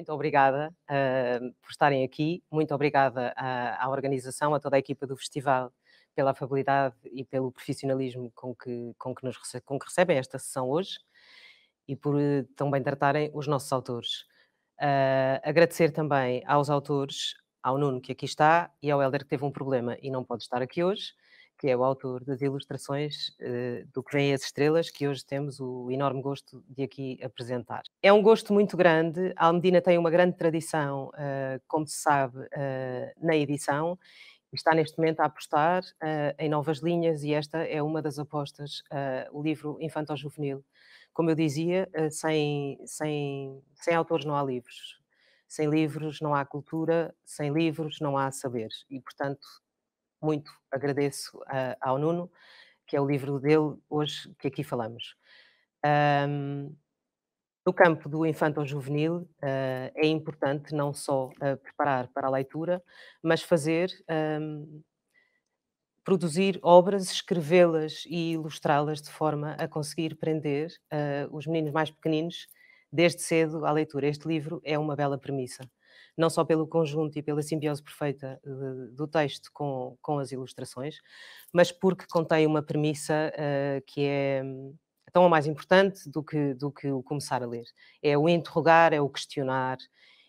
muito obrigada por estarem aqui, muito obrigada à organização, a toda a equipa do festival, pela afabilidade e pelo profissionalismo com que recebem esta sessão hoje e por também tratarem os nossos autores. Agradecer também aos autores, ao Nuno que aqui está e ao Hélder que teve um problema e não pode estar aqui hoje, que é o autor das ilustrações do Que Vêm as Estrelas, que hoje temos o enorme gosto de aqui apresentar. É um gosto muito grande, a Almedina tem uma grande tradição, como se sabe, na edição, e está neste momento a apostar em novas linhas e esta é uma das apostas, o livro infanto-juvenil. Como eu dizia, sem autores não há livros. Sem livros não há cultura, sem livros não há saberes e, portanto, muito agradeço ao Nuno, que é o livro dele hoje que aqui falamos. No campo do infanto-juvenil, é importante não só preparar para a leitura, mas produzir obras, escrevê-las e ilustrá-las de forma a conseguir prender os meninos mais pequeninos desde cedo à leitura. Este livro é uma bela premissa, não só pelo conjunto e pela simbiose perfeita do texto com as ilustrações, mas porque contém uma premissa que é tão ou mais importante do que o começar a ler. É o interrogar, é o questionar,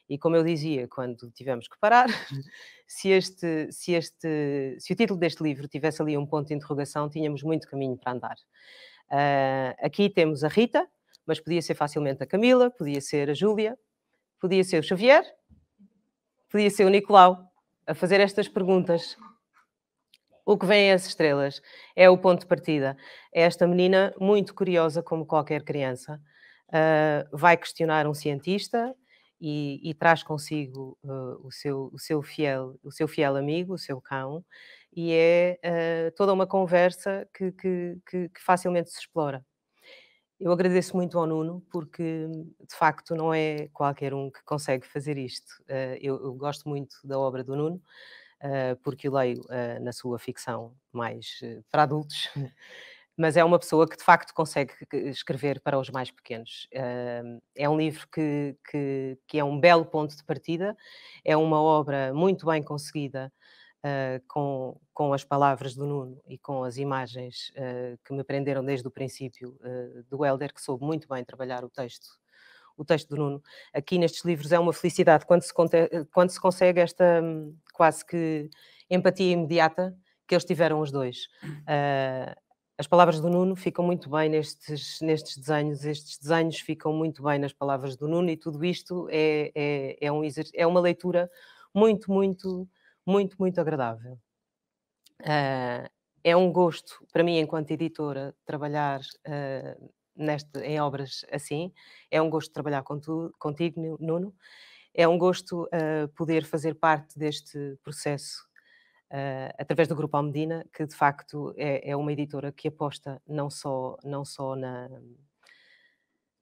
e como eu dizia, quando tivemos que parar, se o título deste livro tivesse ali um ponto de interrogação, tínhamos muito caminho para andar. Aqui temos a Rita, mas podia ser facilmente a Camila, podia ser a Júlia, podia ser o Xavier, podia ser o Nicolau, a fazer estas perguntas. O que vem as estrelas é o ponto de partida. É esta menina muito curiosa, como qualquer criança, vai questionar um cientista e traz consigo o seu fiel amigo, o seu cão, e é toda uma conversa que facilmente se explora. Eu agradeço muito ao Nuno, porque de facto não é qualquer um que consegue fazer isto. Eu gosto muito da obra do Nuno, porque o leio na sua ficção mais para adultos, mas é uma pessoa que de facto consegue escrever para os mais pequenos. É um livro que é um belo ponto de partida, é uma obra muito bem conseguida, com as palavras do Nuno e com as imagens que me prenderam desde o princípio do Hélder, que soube muito bem trabalhar o texto do Nuno. Aqui nestes livros é uma felicidade quando se consegue esta quase que empatia imediata que eles tiveram os dois. As palavras do Nuno ficam muito bem nestes desenhos, estes desenhos ficam muito bem nas palavras do Nuno e tudo isto é uma leitura muito, muito, muito, muito agradável. É um gosto para mim, enquanto editora, trabalhar em obras assim. É um gosto trabalhar contigo, Nuno. É um gosto poder fazer parte deste processo através do Grupo Almedina, que de facto é uma editora que aposta não só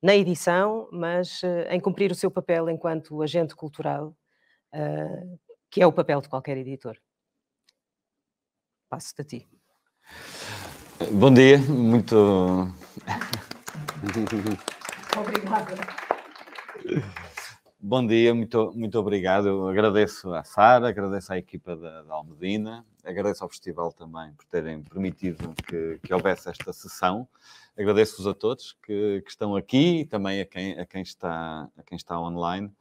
na edição, mas em cumprir o seu papel enquanto agente cultural, que é o papel de qualquer editor. Passo-te a ti. Bom dia, muito... Obrigada. Bom dia, muito, muito obrigado. Eu agradeço à Sara, agradeço à equipa da Almedina, agradeço ao festival também por terem permitido que houvesse esta sessão. Agradeço-vos a todos que estão aqui e também a quem está online.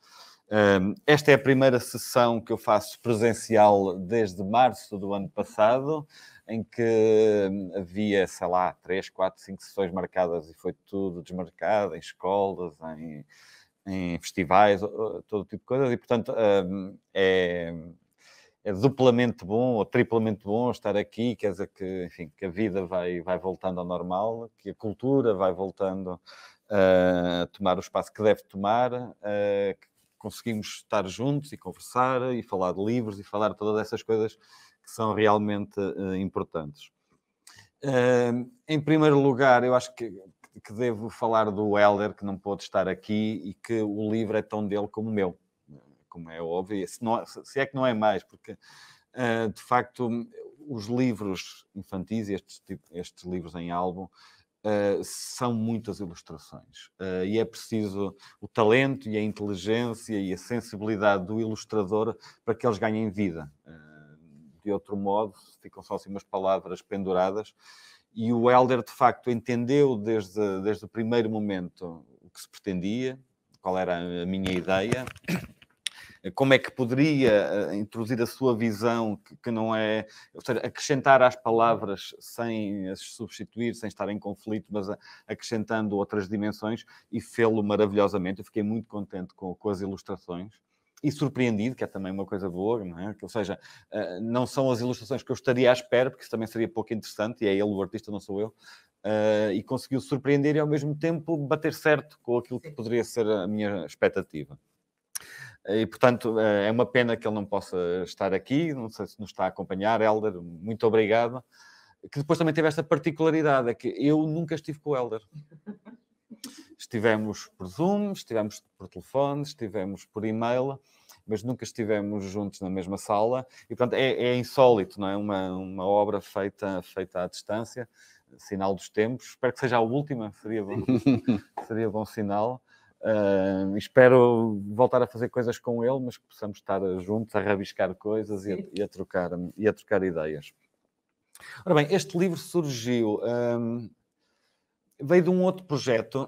Esta é a primeira sessão que eu faço presencial desde março do ano passado, em que havia, sei lá, 3, 4, 5 sessões marcadas e foi tudo desmarcado em escolas, em festivais, todo tipo de coisas, e portanto é duplamente bom ou triplamente bom estar aqui, quer dizer que, enfim, que a vida vai voltando ao normal, que a cultura vai voltando a tomar o espaço que deve tomar, que conseguimos estar juntos e conversar e falar de livros e falar de todas essas coisas que são realmente importantes. Em primeiro lugar, eu acho que devo falar do Hélder, que não pôde estar aqui e que o livro é tão dele como o meu, como é óbvio, se é que não é mais, porque de facto os livros infantis, estes livros em álbum, são muitas ilustrações. E é preciso o talento e a inteligência e a sensibilidade do ilustrador para que eles ganhem vida. De outro modo, ficam só assim umas palavras penduradas. E o Helder, de facto, entendeu desde o primeiro momento o que se pretendia, qual era a minha ideia, como é que poderia introduzir a sua visão, que não é... Ou seja, acrescentar às palavras sem as substituir, sem estar em conflito, mas acrescentando outras dimensões, e fê-lo maravilhosamente. Eu fiquei muito contente com as ilustrações. E surpreendido, que é também uma coisa boa, não é? Ou seja, não são as ilustrações que eu estaria à espera, porque isso também seria pouco interessante, e é ele o artista, não sou eu. E conseguiu surpreender e, ao mesmo tempo, bater certo com aquilo que poderia ser a minha expectativa. E, portanto, é uma pena que ele não possa estar aqui. Não sei se nos está a acompanhar, Helder. Muito obrigado. Que depois também teve esta particularidade, é que eu nunca estive com o Helder. Estivemos por Zoom, estivemos por telefone, estivemos por e-mail, mas nunca estivemos juntos na mesma sala. E, portanto, é insólito, não é? Uma obra feita à distância, sinal dos tempos. Espero que seja a última, seria bom, seria bom sinal. Espero voltar a fazer coisas com ele, mas que possamos estar juntos a rabiscar coisas e a trocar ideias. Ora bem, este livro surgiu... veio de um outro projeto,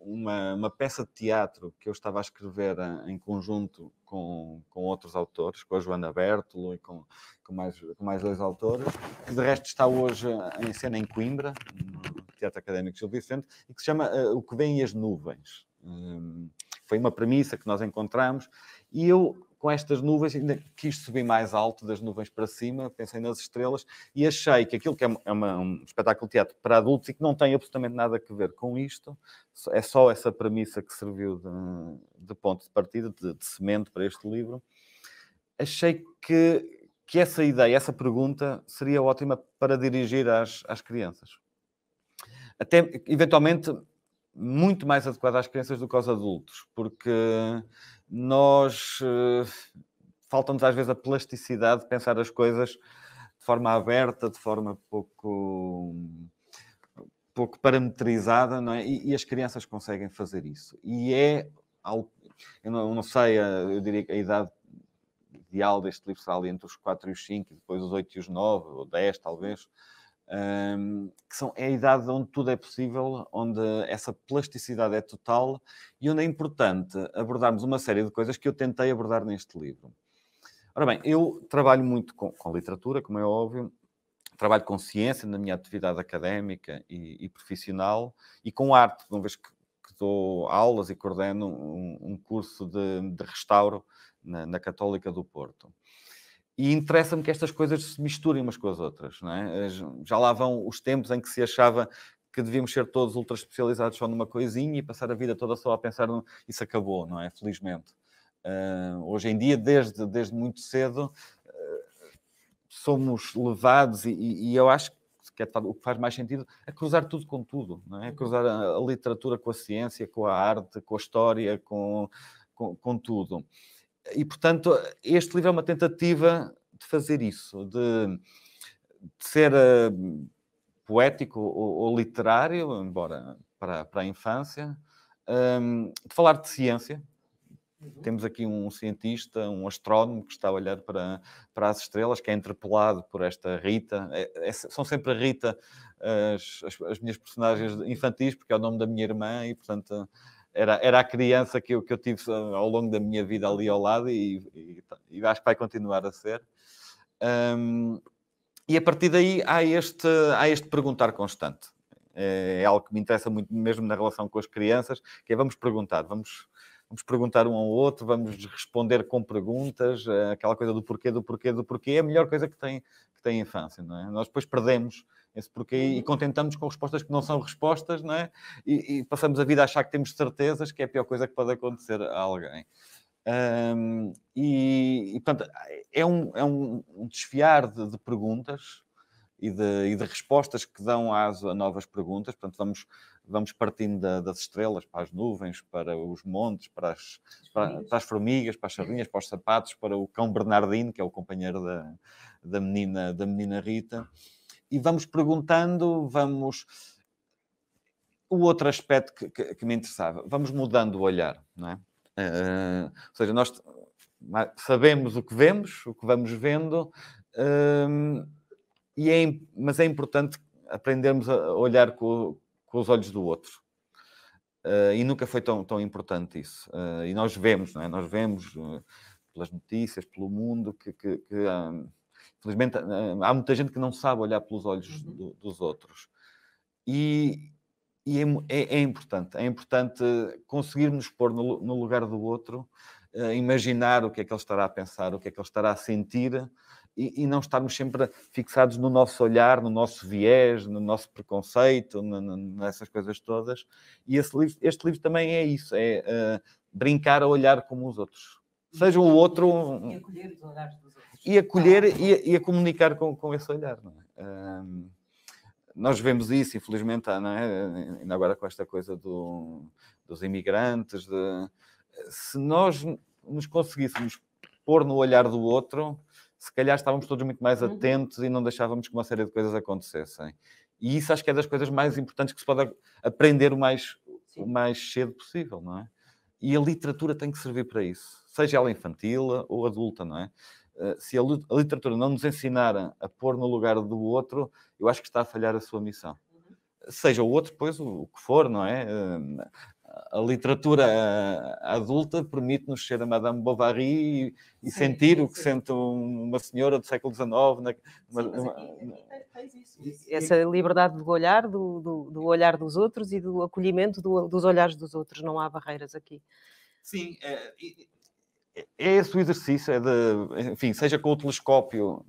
uma peça de teatro que eu estava a escrever em conjunto com outros autores, com a Joana Bertolo e com mais 2 autores, que de resto está hoje em cena em Coimbra, no Teatro Académico Gil Vicente, e que se chama O que Vêm as Nuvens. Foi uma premissa que nós encontramos, e eu, com estas nuvens, ainda quis subir mais alto das nuvens para cima, pensei nas estrelas, e achei que aquilo que é um espetáculo de teatro para adultos e que não tem absolutamente nada a ver com isto, é só essa premissa que serviu de ponto de partida, de semente para este livro. Achei que essa ideia, essa pergunta, seria ótima para dirigir às crianças. Até, eventualmente, muito mais adequada às crianças do que aos adultos, porque nós... falta-nos às vezes a plasticidade de pensar as coisas de forma aberta, de forma pouco parametrizada, não é? E as crianças conseguem fazer isso. E é algo... Eu não sei, eu diria que a idade ideal deste livro será ali entre os 4 e os 5, e depois os 8 e os 9, ou 10 talvez, é a idade onde tudo é possível, onde essa plasticidade é total e onde é importante abordarmos uma série de coisas que eu tentei abordar neste livro. Ora bem, eu trabalho muito com literatura, como é óbvio, trabalho com ciência na minha atividade académica e profissional, e com arte, uma vez que dou aulas e coordeno um curso de restauro na Católica do Porto. E interessa-me que estas coisas se misturem umas com as outras, não é? Já lá vão os tempos em que se achava que devíamos ser todos ultra especializados só numa coisinha e passar a vida toda só a pensar isso acabou, não é? Felizmente. Hoje em dia, desde muito cedo, somos levados, e eu acho que é o que faz mais sentido, a cruzar tudo com tudo, não é? A cruzar a literatura com a ciência, com a arte, com a história, com tudo. E, portanto, este livro é uma tentativa de fazer isso, de ser poético ou literário, embora para a infância, de falar de ciência. Temos aqui um cientista, um astrónomo que está a olhar para as estrelas, que é interpelado por esta Rita. São sempre a Rita as minhas personagens infantis, porque é o nome da minha irmã e, portanto, era a criança que eu tive ao longo da minha vida ali ao lado e acho que vai continuar a ser. E a partir daí há este perguntar constante. É algo que me interessa muito mesmo na relação com as crianças, que é vamos perguntar um ao outro, vamos responder com perguntas, aquela coisa do porquê, é a melhor coisa que tem a infância, não é? Nós depois perdemos esse porquê e contentamos com respostas que não são respostas, não é? E passamos a vida a achar que temos certezas, que é a pior coisa que pode acontecer a alguém. Portanto, é um desfiar de perguntas e de respostas que dão aso a novas perguntas. Portanto, vamos partindo das estrelas para as nuvens, para os montes, para as formigas, para as sardinhas, para os sapatos, para o cão Bernardino, que é o companheiro da menina Rita. E vamos perguntando, O outro aspecto que me interessava, vamos mudando o olhar, não é? Ou seja, nós sabemos o que vemos, o que vamos vendo, mas é importante aprendermos a olhar com os olhos do outro. E nunca foi tão importante isso. E nós vemos, não é? Nós vemos pelas notícias, pelo mundo, infelizmente há muita gente que não sabe olhar pelos olhos dos outros. E é importante conseguirmos pôr no lugar do outro, imaginar o que é que ele estará a pensar, o que é que ele estará a sentir, e não estarmos sempre fixados no nosso olhar, no nosso viés, no nosso preconceito, nessas coisas todas. E este livro também é isso, é brincar a olhar como os outros. Seja o outro... E acolher os olhares dos outros. E acolher e a comunicar com esse olhar, não é? Nós vemos isso, infelizmente, não é? Ainda agora com esta coisa dos imigrantes. Se nós nos conseguíssemos pôr no olhar do outro, se calhar estávamos todos muito mais atentos e não deixávamos que uma série de coisas acontecessem. E isso acho que é das coisas mais importantes que se pode aprender o mais cedo possível, não é? E a literatura tem que servir para isso, seja ela infantil ou adulta, não é? Se a literatura não nos ensinar a pôr no lugar do outro, eu acho que está a falhar a sua missão. Seja o outro, depois, o que for, não é? A literatura adulta permite-nos ser a Madame Bovary e sentir o que sente uma senhora do século XIX. Essa liberdade do olhar, do olhar dos outros e do acolhimento dos olhares dos outros. Não há barreiras aqui. Sim, é esse o exercício, enfim, seja com o telescópio,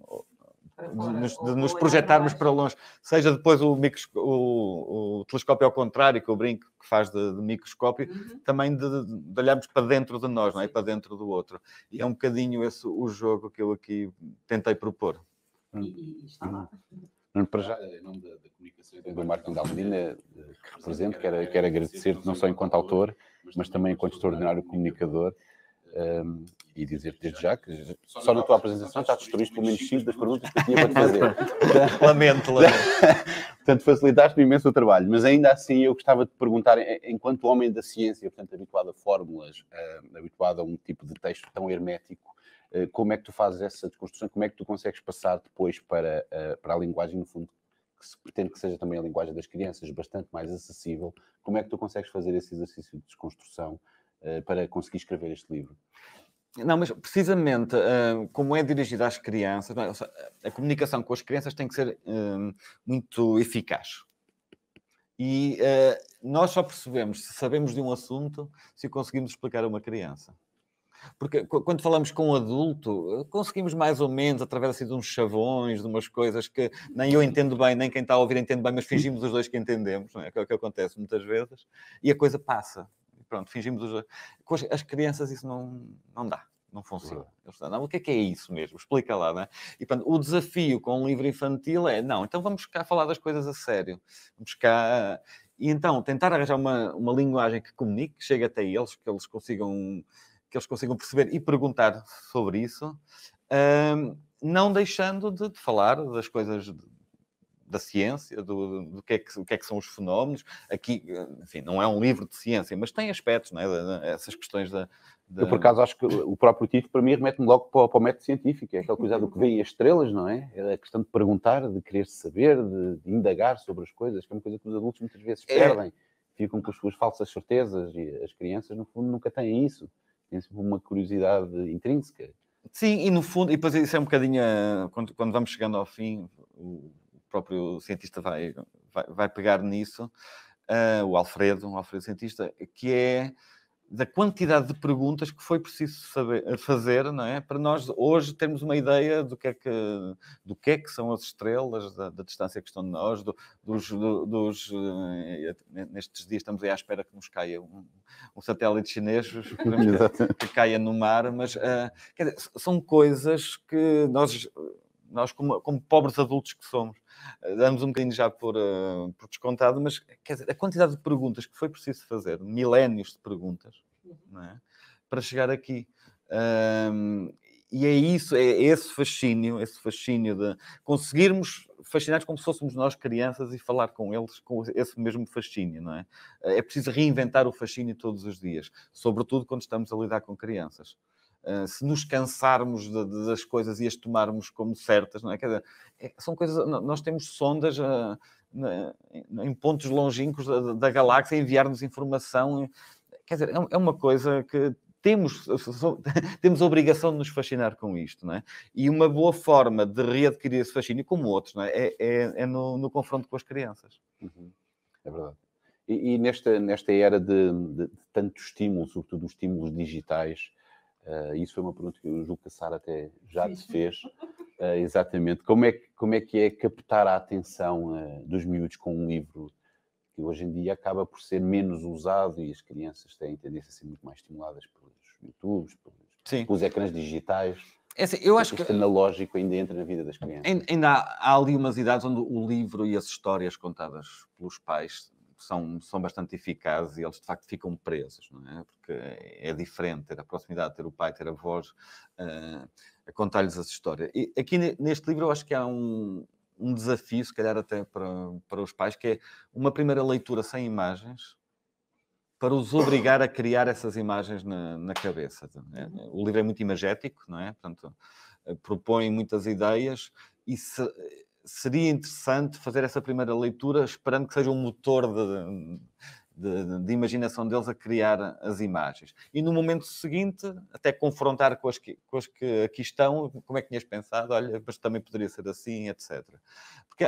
de nos projetarmos para longe, seja depois o telescópio ao contrário, que eu brinco, que faz de microscópio, também de olharmos para dentro de nós, não é? Para dentro do outro. E é um bocadinho esse o jogo que eu aqui tentei propor. E está lá. Para já, em nome da comunicação e do marketing da Almedina, que represento, quero agradecer-te não só enquanto autor, mas também enquanto extraordinário comunicador. E dizer-te desde já que só na tua apresentação já destruíste pelo menos 5 das perguntas que eu tinha para te fazer. Lamento. Portanto, facilitaste-me imenso o trabalho. Mas ainda assim eu gostava de perguntar, enquanto homem da ciência, portanto habituado a fórmulas, habituado a um tipo de texto tão hermético, como é que tu fazes essa desconstrução? Como é que tu consegues passar depois para a linguagem, no fundo, que se pretende que seja também a linguagem das crianças, bastante mais acessível? Como é que tu consegues fazer esse exercício de desconstrução para conseguir escrever este livro? Não, mas precisamente como é dirigido às crianças, a comunicação com as crianças tem que ser muito eficaz. E nós só percebemos se sabemos de um assunto se o conseguimos explicar a uma criança. Porque quando falamos com um adulto, conseguimos mais ou menos, através assim, de uns chavões, de umas coisas que nem eu entendo bem, nem quem está a ouvir entende bem, mas fingimos os dois que entendemos, não é? Que é o que acontece muitas vezes, e a coisa passa. Pronto, fingimos os dois. Com as crianças isso não dá, não funciona. Não, o que é isso mesmo? Explica lá, não é? E portanto, o desafio com um livro infantil é, não, então vamos cá falar das coisas a sério. Vamos cá... E então, tentar arranjar uma linguagem que comunique, que chegue até eles, que eles consigam perceber e perguntar sobre isso, não deixando de falar das coisas da ciência, do que é que são os fenómenos. Aqui, enfim, não é um livro de ciência, mas tem aspectos, não é? Essas questões Eu, por acaso, acho que o próprio título, para mim, remete-me logo para o método científico. É aquela coisa do que vêem as estrelas, não é? É a questão de perguntar, de querer saber, de indagar sobre as coisas, que é uma coisa que os adultos muitas vezes perdem. Ficam com as suas falsas certezas e as crianças, no fundo, nunca têm isso. Têm sempre uma curiosidade intrínseca. Sim, e no fundo, e depois isso é um bocadinho, quando vamos chegando ao fim, o próprio cientista vai pegar nisso, o Alfredo, um Alfredo cientista, que é da quantidade de perguntas que foi preciso fazer, não é? Para nós hoje termos uma ideia do que é que são as estrelas, da distância que estão de nós, nestes dias estamos aí à espera que nos caia um satélite chinês, que caia no mar, mas quer dizer, são coisas que nós como pobres adultos que somos, damos um bocadinho já por descontado, mas quer dizer, a quantidade de perguntas que foi preciso fazer, milénios de perguntas, não é? Para chegar aqui. E é isso, é esse fascínio de conseguirmos fascinar como se fôssemos nós crianças e falar com eles com esse mesmo fascínio, não é? É preciso reinventar o fascínio todos os dias, sobretudo quando estamos a lidar com crianças. Se nos cansarmos das coisas e as tomarmos como certas, não é? Quer dizer, são coisas... Nós temos sondas em pontos longínquos da galáxia a enviar-nos informação. Quer dizer, é uma coisa que temos a obrigação de nos fascinar com isto, não é? E uma boa forma de readquirir esse fascínio, como outros, não é? É no confronto com as crianças. Uhum. É verdade. E nesta era de tanto estímulo, sobretudo os estímulos digitais, isso foi uma pergunta que eu julgo que a Sara até já te fez. Exatamente. Como é que é captar a atenção dos miúdos com um livro que hoje em dia acaba por ser menos usado e as crianças têm tendência a ser muito mais estimuladas pelos YouTubes, pelos ecrãs digitais. Assim, eu acho este que analógico ainda entra na vida das crianças. Ainda há ali umas idades onde o livro e as histórias contadas pelos pais são bastante eficazes e eles de facto ficam presos, não é? Porque é diferente ter a proximidade, ter o pai, ter a voz a contar-lhes as histórias. E aqui neste livro eu acho que há um desafio, se calhar até para os pais, que é uma primeira leitura sem imagens, para os obrigar a criar essas imagens na cabeça. O livro é muito imagético, não é? Portanto, propõe muitas ideias e seria interessante fazer essa primeira leitura esperando que seja um motor de imaginação deles a criar as imagens. E no momento seguinte, até confrontar com as que aqui estão, como é que tinhas pensado? Olha, mas também poderia ser assim, etc. Porque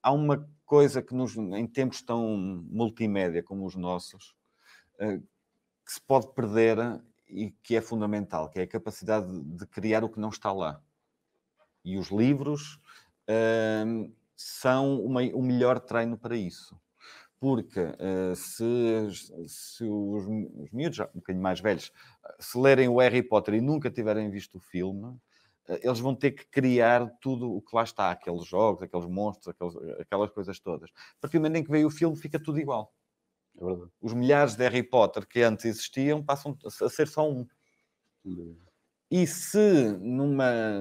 há uma coisa que em tempos tão multimédia como os nossos, que se pode perder e que é fundamental, que é a capacidade de criar o que não está lá. E os livros são o melhor treino para isso. Porque se os miúdos, já um bocadinho mais velhos, se lerem o Harry Potter e nunca tiverem visto o filme, eles vão ter que criar tudo o que lá está, aqueles jogos, aqueles monstros, aquelas coisas todas. A partir do momento em que veio o filme, fica tudo igual. É verdade. Os milhares de Harry Potter que antes existiam passam a ser só um. E se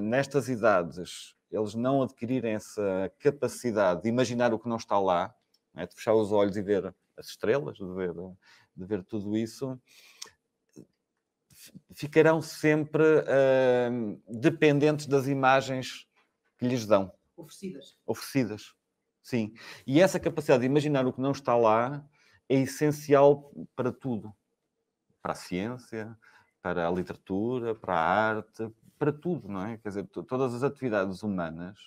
nestas idades eles não adquirirem essa capacidade de imaginar o que não está lá, não é? De fechar os olhos e ver as estrelas, de ver tudo isso, ficarão sempre dependentes das imagens que lhes dão. Oferecidas, sim. E essa capacidade de imaginar o que não está lá é essencial para tudo. Para a ciência, para a literatura, para a arte, para tudo, não é? Quer dizer, todas as atividades humanas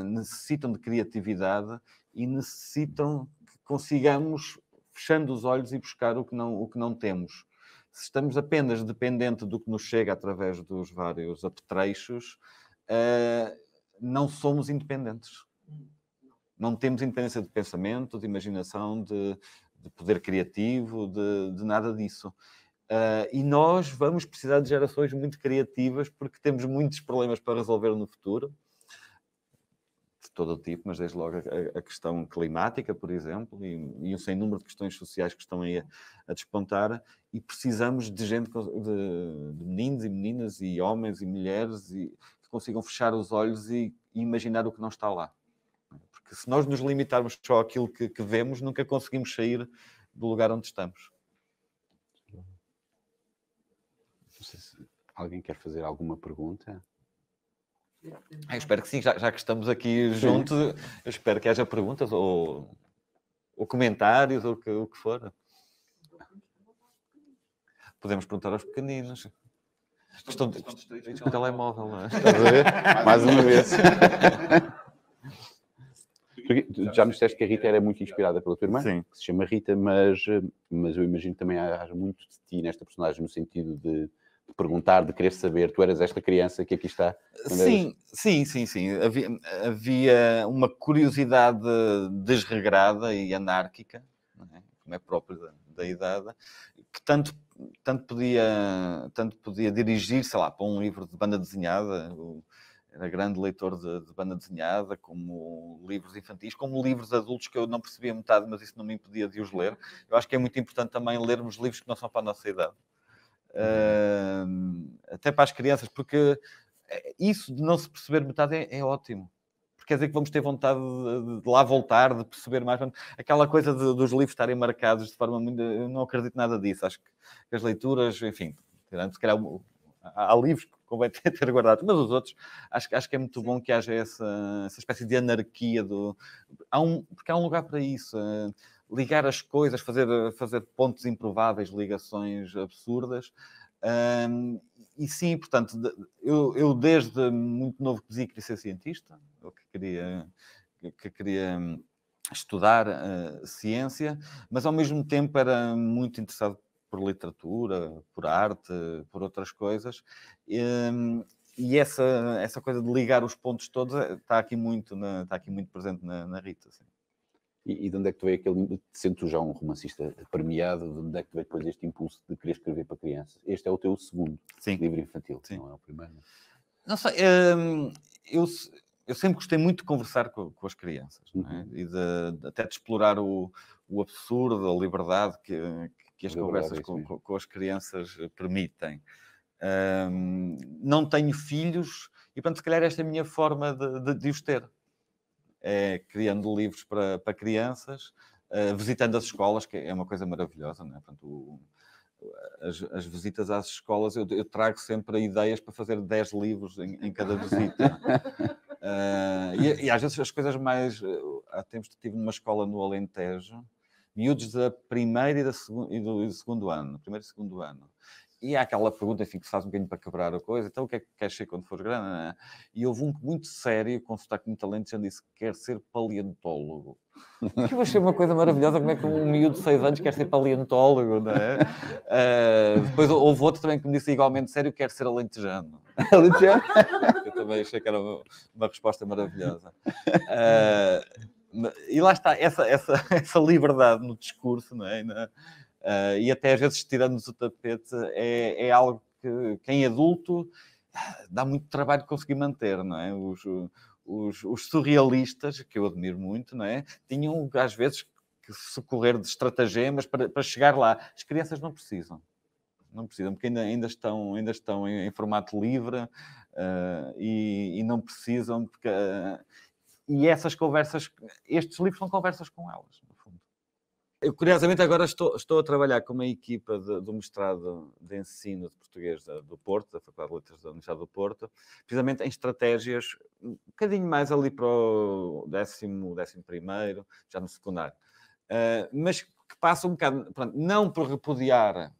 necessitam de criatividade e necessitam que consigamos, fechando os olhos, e buscar o que não temos. Se estamos apenas dependentes do que nos chega através dos vários apetrechos, não somos independentes. Não temos independência de pensamento, de imaginação, de poder criativo, de nada disso. E nós vamos precisar de gerações muito criativas porque temos muitos problemas para resolver no futuro, de todo o tipo, mas desde logo a questão climática, por exemplo, e um sem número de questões sociais que estão aí a despontar, e precisamos de gente, de meninos e meninas, e homens e mulheres, que consigam fechar os olhos e imaginar o que não está lá. Porque se nós nos limitarmos só àquilo que vemos, nunca conseguimos sair do lugar onde estamos. Não sei se alguém quer fazer alguma pergunta. Eu espero que sim, já que estamos aqui juntos, eu espero que haja perguntas ou comentários ou o que for. Podemos perguntar aos pequeninos. Estão distraídos com o telemóvel, não é? Estás a ver? Mais uma vez. Porque já me disseste que a Rita era muito inspirada pela tua irmã, Sim. que se chama Rita, mas eu imagino que também há muito de ti nesta personagem, no sentido de perguntar, de querer saber. Tu eras esta criança que aqui está. Sim. Havia uma curiosidade desregrada e anárquica, não é? Como é próprio da idade, que tanto podia dirigir, sei lá, para um livro de banda desenhada. Era grande leitor de banda desenhada, como livros infantis, como livros adultos que eu não percebia metade, mas isso não me impedia de os ler. Eu acho que é muito importante também lermos livros que não são para a nossa idade. até para as crianças, porque isso de não se perceber metade é ótimo. Porque quer dizer que vamos ter vontade de lá voltar, de perceber mais. Aquela coisa dos livros estarem marcados de forma muito... Eu não acredito nada disso. Acho que as leituras, enfim, se calhar há livros que convém ter guardados, mas os outros, acho que é muito bom que haja essa espécie de anarquia. Porque há um lugar para isso. Ligar as coisas, fazer pontos improváveis, ligações absurdas. E sim, portanto, eu desde muito novo que dizia que queria ser cientista, ou que queria estudar ciência, mas ao mesmo tempo era muito interessado por literatura, por arte, por outras coisas. E essa coisa de ligar os pontos todos está aqui muito presente na Rita. Sim. E de onde é que tu veio sendo tu já um romancista premiado, de onde é que tu veio depois este impulso de querer escrever para crianças? Este é o teu segundo livro infantil, sim. Não é o primeiro? Não sei, eu sempre gostei muito de conversar com as crianças, não é? E até de explorar o absurdo, a liberdade que as conversas com as crianças permitem. Não tenho filhos e, portanto, se calhar esta é a minha forma de os ter. É criando livros para crianças, visitando as escolas, que é uma coisa maravilhosa, não é? Portanto, as visitas às escolas, eu trago sempre ideias para fazer 10 livros em cada visita. E às vezes as coisas mais... Há tempos estive numa escola no Alentejo, miúdos da primeira e do segundo ano, primeiro e segundo ano. E há aquela pergunta, enfim, que se faz um bocadinho para quebrar a coisa. Então, o que é que queres ser quando fores grande? Não é? E houve um muito sério, com sotaque muito talento, já disse que quer ser paleontólogo. Que eu achei uma coisa maravilhosa, como é que um miúdo de 6 anos quer ser paleontólogo, não é? Depois houve outro também que me disse igualmente sério, quer ser alentejano. Alentejano? Eu também achei que era uma resposta maravilhosa. E lá está, essa liberdade no discurso, não é? E até às vezes tirando-nos o tapete, é algo que em adulto dá muito trabalho de conseguir manter, não é? Os surrealistas, que eu admiro muito, não é? Tinham às vezes que socorrer de estratagemas para chegar lá. As crianças não precisam. Não precisam, porque ainda estão em formato livre e não precisam, porque... e essas conversas, estes livros são conversas com elas, no fundo. Eu, curiosamente, agora estou a trabalhar com uma equipa do mestrado de ensino de português do Porto, da Faculdade de Letras da Universidade do Porto, precisamente em estratégias um bocadinho mais ali para o 11º, já no secundário. Mas que passa um bocado, pronto, não por repudiar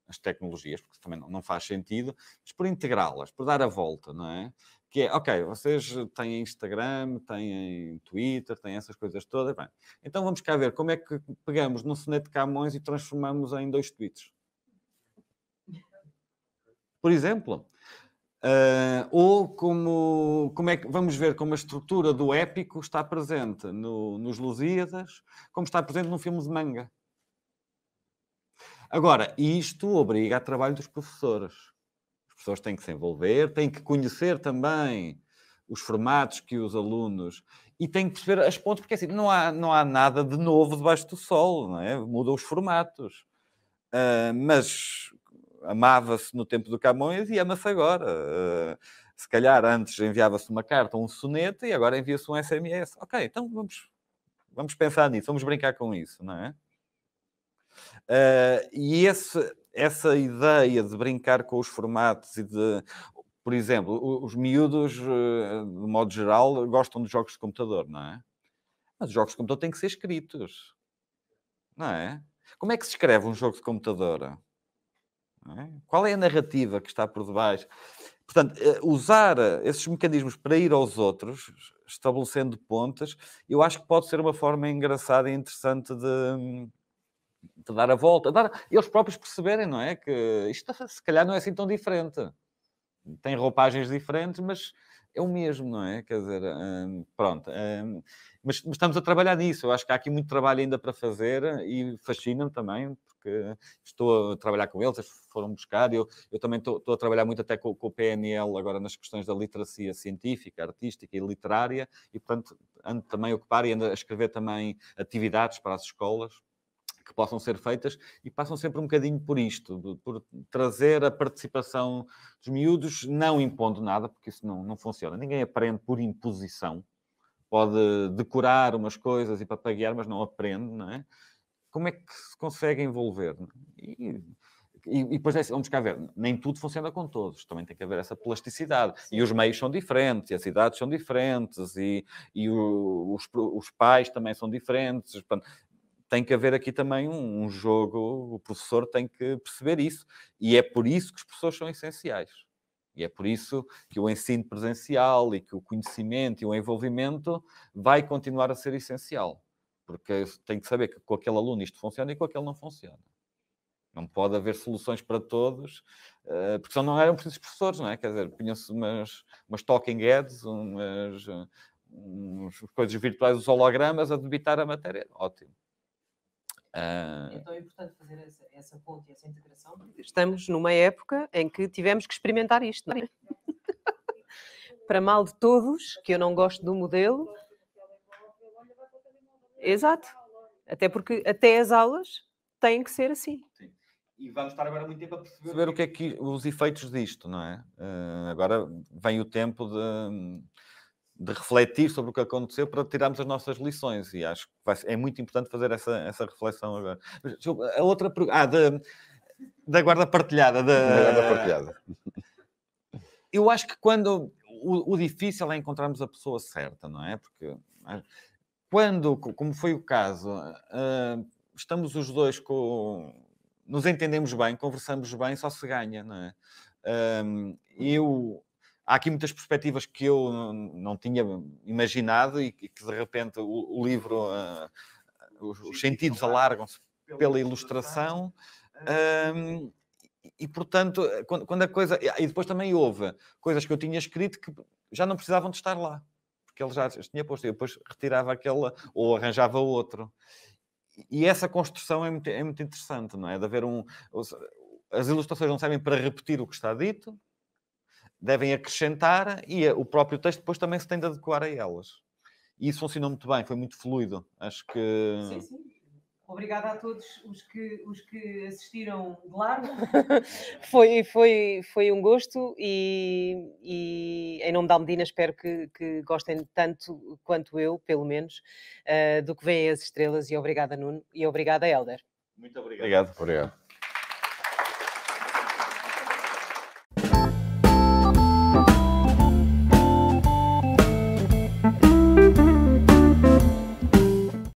as tecnologias, porque também não faz sentido, mas por integrá-las, por dar a volta, não é? Que é, ok, vocês têm Instagram, têm Twitter, têm essas coisas todas, bem, então vamos cá ver como é que pegamos num soneto de Camões e transformamos em 2 tweets. Por exemplo. Ou como é que vamos ver como a estrutura do épico está presente nos Lusíadas, como está presente num filme de manga. Agora, isto obriga a trabalho dos professores. As pessoas têm que se envolver, têm que conhecer também os formatos que os alunos... E têm que perceber as pontes, porque assim, não há nada de novo debaixo do sol, não é? Mudam os formatos. Mas amava-se no tempo do Camões e ama-se agora. Se calhar antes enviava-se uma carta ou um soneto e agora envia-se um SMS. Ok, então vamos pensar nisso, vamos brincar com isso, não é? E essa ideia de brincar com os formatos e de... Por exemplo, os miúdos, de modo geral, gostam de jogos de computador, não é? Mas os jogos de computador têm que ser escritos, não é? Como é que se escreve um jogo de computador? Não é? Qual é a narrativa que está por debaixo? Portanto, usar esses mecanismos para ir aos outros, estabelecendo pontes, eu acho que pode ser uma forma engraçada e interessante de dar a volta, eles próprios perceberem, não é? Que isto se calhar não é assim tão diferente. Tem roupagens diferentes, mas é o mesmo, não é? Quer dizer, pronto. Mas estamos a trabalhar nisso. Eu acho que há aqui muito trabalho ainda para fazer e fascina-me também, porque estou a trabalhar com eles, eles foram buscar. Eu também estou a trabalhar muito até com o PNL agora nas questões da literacia científica, artística e literária e, portanto, ando também a ocupar e ando a escrever também atividades para as escolas que possam ser feitas e passam sempre um bocadinho por isto, por trazer a participação dos miúdos, não impondo nada, porque isso não funciona. Ninguém aprende por imposição. Pode decorar umas coisas e papaguear, mas não aprende, não é? Como é que se consegue envolver? E depois, vamos cá ver, nem tudo funciona com todos. Também tem que haver essa plasticidade. E os meios são diferentes, e as idades são diferentes, e os pais também são diferentes. Portanto, tem que haver aqui também um jogo, o professor tem que perceber isso. E é por isso que os professores são essenciais. E é por isso que o ensino presencial e que o conhecimento e o envolvimento vai continuar a ser essencial. Porque tem que saber que com aquele aluno isto funciona e com aquele não funciona. Não pode haver soluções para todos, porque senão não eram precisos professores, não é? Quer dizer, punham-se umas talking heads, umas coisas virtuais, os hologramas, a debitar a matéria. Ótimo. Então é importante fazer essa ponte e essa integração. Estamos numa época em que tivemos que experimentar isto, não é? Para mal de todos, que eu não gosto do modelo. Exato. Até porque até as aulas têm que ser assim. Sim. E vamos estar agora muito tempo a perceber o que é que os efeitos disto, não é? Agora vem o tempo de refletir sobre o que aconteceu para tirarmos as nossas lições e acho que é muito importante fazer essa reflexão agora. A outra pergunta... da guarda partilhada. Da guarda partilhada. Eu acho que quando... O difícil é encontrarmos a pessoa certa, não é? Porque quando, como foi o caso, estamos os dois nos entendemos bem, conversamos bem, só se ganha, não é? Há aqui muitas perspectivas que eu não tinha imaginado e que de repente o livro, os sentidos alargam-se pela ilustração. E portanto, quando a coisa... E depois também houve coisas que eu tinha escrito que já não precisavam de estar lá. Porque ele já tinha posto. Eu depois retirava aquela ou arranjava outro. E essa construção é muito interessante, não é? De haver as ilustrações não servem para repetir o que está dito, devem acrescentar e o próprio texto depois também se tem de adequar a elas. E isso funcionou muito bem, foi muito fluido. Acho que... Sim, sim. Obrigada a todos os que assistiram de largo. Foi um gosto e em nome da Almedina espero que gostem tanto quanto eu, pelo menos, do que vêm as estrelas. E obrigada, Nuno. E obrigada, Hélder. Muito obrigado. Obrigado.